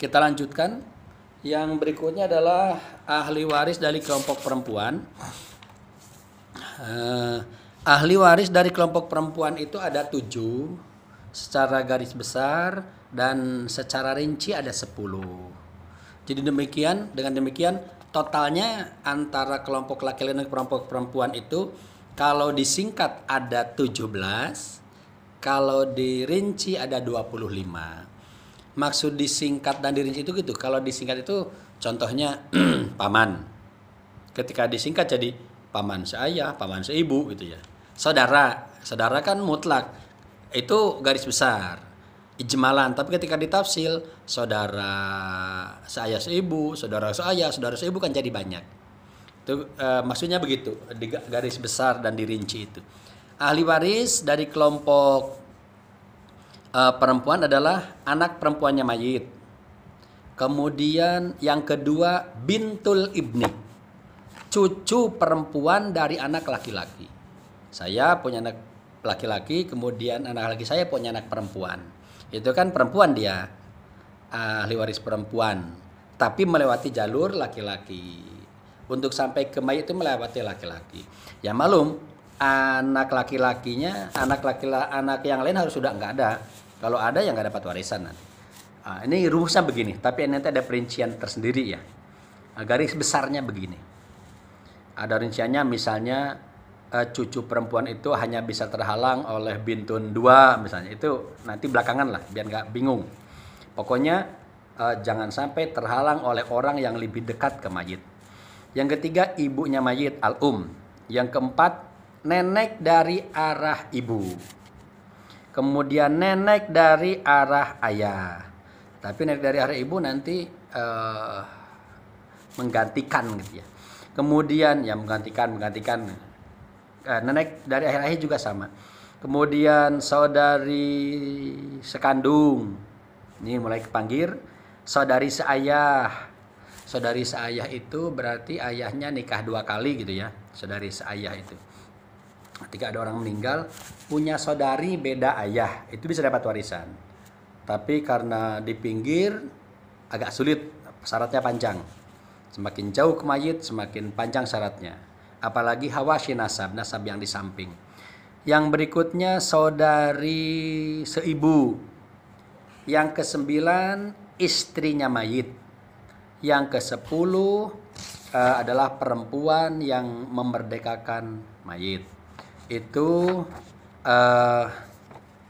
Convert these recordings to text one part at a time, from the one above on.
Kita lanjutkan. Yang berikutnya adalah ahli waris dari kelompok perempuan. Ahli waris dari kelompok perempuan itu ada 7 secara garis besar dan secara rinci ada 10. Jadi dengan demikian totalnya antara kelompok laki-laki dan kelompok perempuan itu kalau disingkat ada 17, kalau dirinci ada 25. Maksud disingkat dan dirinci itu gitu. Kalau disingkat itu contohnya paman. Ketika disingkat jadi paman seayah, paman seibu gitu ya. Saudara kan mutlak. Itu garis besar. Ijmalan, tapi ketika ditafsil saudara seayah seibu, saudara seayah, saudara seibu kan jadi banyak. Itu maksudnya begitu, di garis besar dan dirinci itu. Ahli waris dari kelompok perempuan adalah anak perempuannya mayit. Kemudian yang kedua bintul ibni, cucu perempuan dari anak laki-laki. Saya punya anak laki-laki, kemudian anak laki saya punya anak perempuan. Itu kan perempuan dia, ahli waris perempuan, tapi melewati jalur laki-laki. Untuk sampai ke mayit itu melewati laki-laki. Ya malum, anak laki-lakinya, anak yang lain harus sudah nggak ada. Kalau ada yang nggak dapat warisan nanti. Ini rumusnya begini, tapi nanti ada perincian tersendiri ya. Garis besarnya begini. Ada rinciannya misalnya cucu perempuan itu hanya bisa terhalang oleh bintun 2 misalnya. Itu nanti belakangan lah, biar nggak bingung. Pokoknya jangan sampai terhalang oleh orang yang lebih dekat ke mayit. Yang ketiga ibunya mayit al-um. Yang keempat nenek dari arah ibu. Kemudian nenek dari arah ayah. Tapi nenek dari arah ibu nanti menggantikan gitu ya. Kemudian ya menggantikan nenek dari ayah juga sama. Kemudian saudari sekandung. Ini mulai kepanggil saudari seayah. Saudari seayah itu berarti ayahnya nikah 2 kali gitu ya. Saudari seayah itu. Ketika ada orang meninggal punya saudari beda ayah, itu bisa dapat warisan. Tapi karena di pinggir agak sulit, syaratnya panjang. Semakin jauh ke mayit semakin panjang syaratnya. Apalagi hawashi nasab yang di samping. Yang berikutnya saudari seibu. Yang ke-9 istrinya mayit. Yang ke-10 adalah perempuan yang memerdekakan mayit. Itu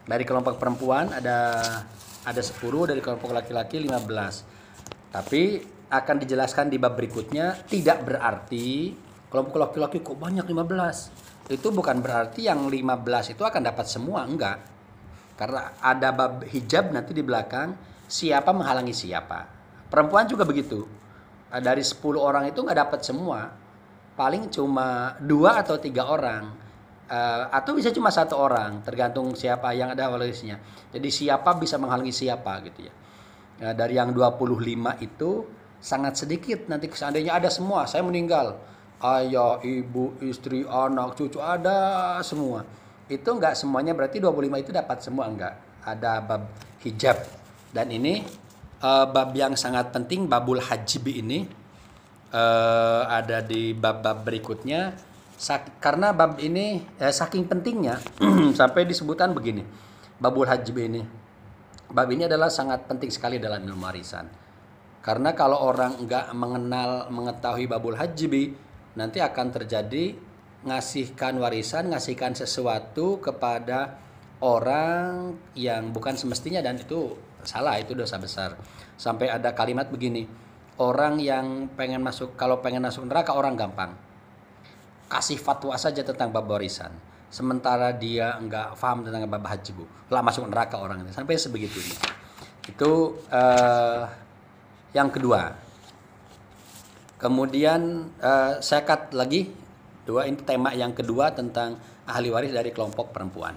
dari kelompok perempuan ada 10, dari kelompok laki-laki 15. Tapi akan dijelaskan di bab berikutnya, tidak berarti kelompok laki-laki kok banyak 15. Itu bukan berarti yang 15 itu akan dapat semua, enggak. Karena ada bab hijab nanti di belakang, siapa menghalangi siapa. Perempuan juga begitu. Dari 10 orang itu enggak dapat semua. Paling cuma 2 atau 3 orang. Atau bisa cuma 1 orang, tergantung siapa yang ada warisnya. Jadi siapa bisa menghalangi siapa gitu ya. Dari yang 25 itu sangat sedikit nanti seandainya ada semua, saya meninggal, ayah, ibu, istri, anak, cucu ada semua. Itu enggak semuanya berarti 25 itu dapat semua, enggak. Ada bab hijab. Dan ini bab yang sangat penting, babul hajib ini ada di bab-bab berikutnya. Karena bab ini saking pentingnya sampai disebutkan begini, babul hajib ini. Bab ini adalah sangat penting sekali dalam ilmu warisan. Karena kalau orang enggak mengetahui babul hajib, nanti akan terjadi ngasihkan warisan, ngasihkan sesuatu kepada orang yang bukan semestinya, dan itu salah, itu dosa besar. Sampai ada kalimat begini, orang yang kalau pengen masuk neraka orang gampang. Kasih fatwa saja tentang bab warisan, sementara dia enggak paham tentang bab hajibu, lah masuk neraka orang itu, sampai sebegitunya. Itu yang kedua. Kemudian saya cut lagi 2, ini tema yang kedua tentang ahli waris dari kelompok perempuan.